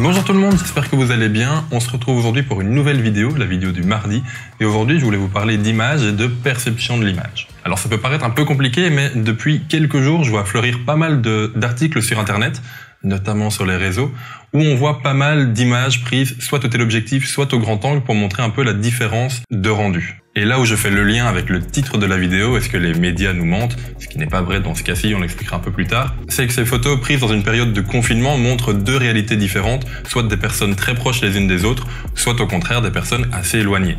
Bonjour tout le monde, j'espère que vous allez bien. On se retrouve aujourd'hui pour une nouvelle vidéo, la vidéo du mardi. Et aujourd'hui, je voulais vous parler d'image et de perception de l'image. Alors ça peut paraître un peu compliqué, mais depuis quelques jours, je vois fleurir pas mal d'articles sur Internet, notamment sur les réseaux, où on voit pas mal d'images prises soit au téléobjectif, soit au grand angle pour montrer un peu la différence de rendu. Et là où je fais le lien avec le titre de la vidéo, est-ce que les médias nous mentent, ce qui n'est pas vrai dans ce cas-ci, on l'expliquera un peu plus tard, c'est que ces photos prises dans une période de confinement montrent deux réalités différentes, soit des personnes très proches les unes des autres, soit au contraire des personnes assez éloignées.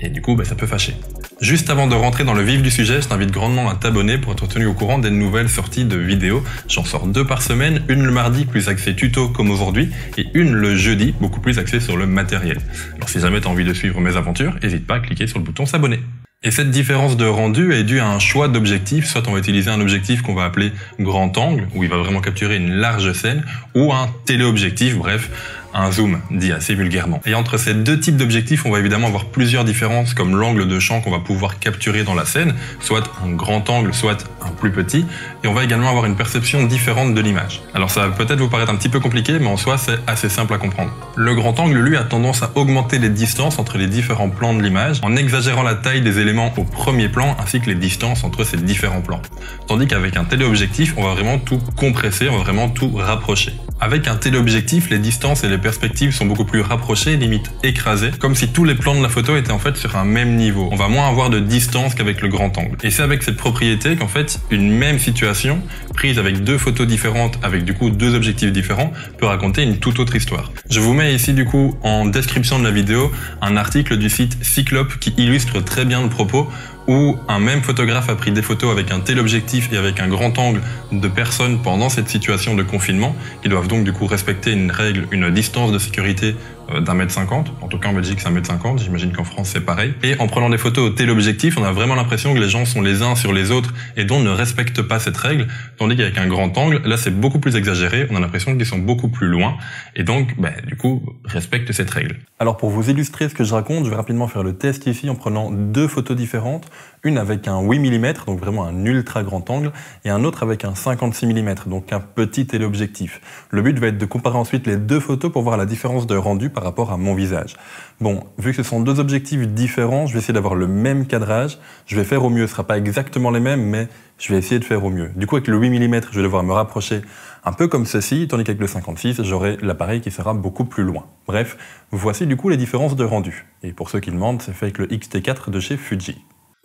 Et du coup, ça peut fâcher. Juste avant de rentrer dans le vif du sujet, je t'invite grandement à t'abonner pour être tenu au courant des nouvelles sorties de vidéos. J'en sors 2 par semaine, une le mardi plus axée tuto comme aujourd'hui, et une le jeudi beaucoup plus axée sur le matériel. Alors si jamais tu as envie de suivre mes aventures, n'hésite pas à cliquer sur le bouton s'abonner. Et cette différence de rendu est due à un choix d'objectif, soit on va utiliser un objectif qu'on va appeler grand angle, où il va vraiment capturer une large scène, ou un téléobjectif, bref, un zoom, dit assez vulgairement. Et entre ces deux types d'objectifs, on va évidemment avoir plusieurs différences, comme l'angle de champ qu'on va pouvoir capturer dans la scène, soit un grand angle, soit un plus petit, et on va également avoir une perception différente de l'image. Alors ça va peut-être vous paraître un petit peu compliqué, mais en soi c'est assez simple à comprendre. Le grand angle, lui, a tendance à augmenter les distances entre les différents plans de l'image, en exagérant la taille des éléments au premier plan, ainsi que les distances entre ces différents plans. Tandis qu'avec un téléobjectif, on va vraiment tout compresser, on va vraiment tout rapprocher. Avec un téléobjectif, les distances et les perspectives sont beaucoup plus rapprochées, limite écrasées, comme si tous les plans de la photo étaient en fait sur un même niveau. On va moins avoir de distance qu'avec le grand angle. Et c'est avec cette propriété qu'en fait, une même situation, prise avec 2 photos différentes, avec du coup 2 objectifs différents, peut raconter une toute autre histoire. Je vous mets ici du coup en description de la vidéo un article du site Cyclope qui illustre très bien le propos, où un même photographe a pris des photos avec un téléobjectif et avec un grand angle de personnes pendant cette situation de confinement, qui doivent donc du coup respecter une règle, une distance de sécurité d'1,50 m. En tout cas en Belgique c'est 1,50 m, j'imagine qu'en France c'est pareil. Et en prenant des photos au téléobjectif, on a vraiment l'impression que les gens sont les uns sur les autres et donc ne respectent pas cette règle, tandis qu'avec un grand angle, là c'est beaucoup plus exagéré, on a l'impression qu'ils sont beaucoup plus loin et donc du coup respectent cette règle. Alors pour vous illustrer ce que je raconte, je vais rapidement faire le test ici en prenant 2 photos différentes, une avec un 8 mm, donc vraiment un ultra grand angle, et un autre avec un 56 mm, donc un petit téléobjectif. Le but va être de comparer ensuite les 2 photos pour voir la différence de rendu par rapport à mon visage. Bon, vu que ce sont 2 objectifs différents, je vais essayer d'avoir le même cadrage. Je vais faire au mieux, ce ne sera pas exactement les mêmes, mais je vais essayer de faire au mieux. Du coup, avec le 8 mm, je vais devoir me rapprocher un peu comme ceci, tandis qu'avec le 56, j'aurai l'appareil qui sera beaucoup plus loin. Bref, voici du coup les différences de rendu. Et pour ceux qui demandent, c'est fait avec le X-T4 de chez Fuji.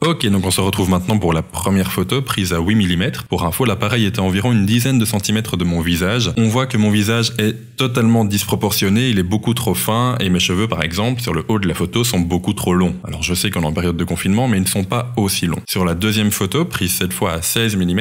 Ok, donc on se retrouve maintenant pour la première photo prise à 8 mm. Pour info, l'appareil était à environ une dizaine de centimètres de mon visage. On voit que mon visage est totalement disproportionné, il est beaucoup trop fin et mes cheveux par exemple, sur le haut de la photo, sont beaucoup trop longs. Alors je sais qu'on est en période de confinement, mais ils ne sont pas aussi longs. Sur la deuxième photo, prise cette fois à 16 mm,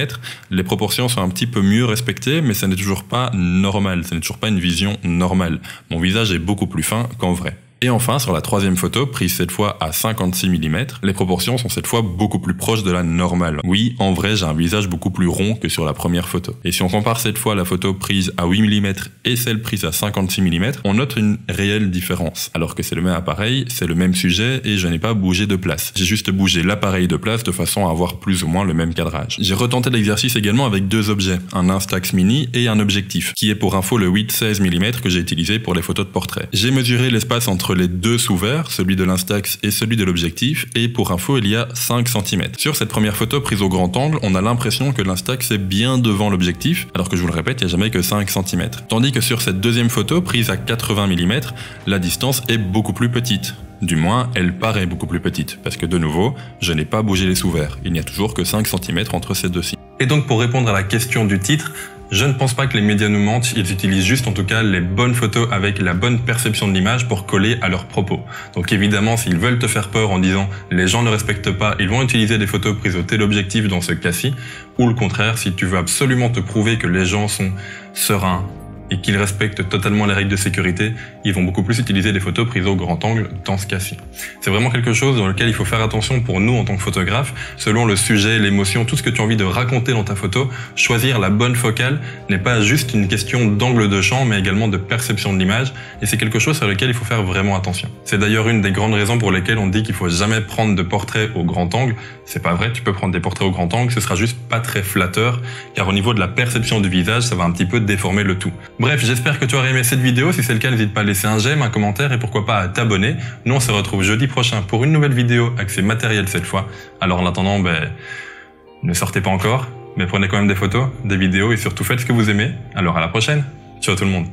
les proportions sont un petit peu mieux respectées, mais ça n'est toujours pas normal, ça n'est toujours pas une vision normale. Mon visage est beaucoup plus fin qu'en vrai. Et enfin, sur la troisième photo, prise cette fois à 56 mm, les proportions sont cette fois beaucoup plus proches de la normale. Oui, en vrai, j'ai un visage beaucoup plus rond que sur la première photo. Et si on compare cette fois la photo prise à 8 mm et celle prise à 56 mm, on note une réelle différence. Alors que c'est le même appareil, c'est le même sujet et je n'ai pas bougé de place. J'ai juste bougé l'appareil de place de façon à avoir plus ou moins le même cadrage. J'ai retenté l'exercice également avec 2 objets, un Instax Mini et un objectif, qui est pour info le 8-16 mm que j'ai utilisé pour les photos de portrait. J'ai mesuré l'espace entre les 2 sous-verts, celui de l'Instax et celui de l'objectif, et pour info, il y a 5 cm. Sur cette première photo prise au grand angle, on a l'impression que l'Instax est bien devant l'objectif, alors que je vous le répète, il n'y a jamais que 5 cm. Tandis que sur cette deuxième photo prise à 80 mm, la distance est beaucoup plus petite. Du moins, elle paraît beaucoup plus petite, parce que de nouveau, je n'ai pas bougé les sous-verts. Il n'y a toujours que 5 cm entre ces deux-ci. Et donc pour répondre à la question du titre, je ne pense pas que les médias nous mentent, ils utilisent juste en tout cas les bonnes photos avec la bonne perception de l'image pour coller à leurs propos. Donc évidemment, s'ils veulent te faire peur en disant « les gens ne respectent pas », ils vont utiliser des photos prises au téléobjectif dans ce cas-ci, ou le contraire, si tu veux absolument te prouver que les gens sont sereins, et qu'ils respectent totalement les règles de sécurité, ils vont beaucoup plus utiliser des photos prises au grand angle dans ce cas-ci. C'est vraiment quelque chose dans lequel il faut faire attention pour nous en tant que photographe, selon le sujet, l'émotion, tout ce que tu as envie de raconter dans ta photo, choisir la bonne focale n'est pas juste une question d'angle de champ, mais également de perception de l'image, et c'est quelque chose sur lequel il faut faire vraiment attention. C'est d'ailleurs une des grandes raisons pour lesquelles on dit qu'il faut jamais prendre de portrait au grand angle. C'est pas vrai, tu peux prendre des portraits au grand angle, ce sera juste pas très flatteur, car au niveau de la perception du visage, ça va un petit peu déformer le tout. Bref, j'espère que tu auras aimé cette vidéo. Si c'est le cas, n'hésite pas à laisser un j'aime, un commentaire et pourquoi pas à t'abonner. Nous, on se retrouve jeudi prochain pour une nouvelle vidéo axée matériel cette fois. Alors en attendant, ne sortez pas encore, mais prenez quand même des photos, des vidéos et surtout faites ce que vous aimez. Alors à la prochaine. Ciao tout le monde.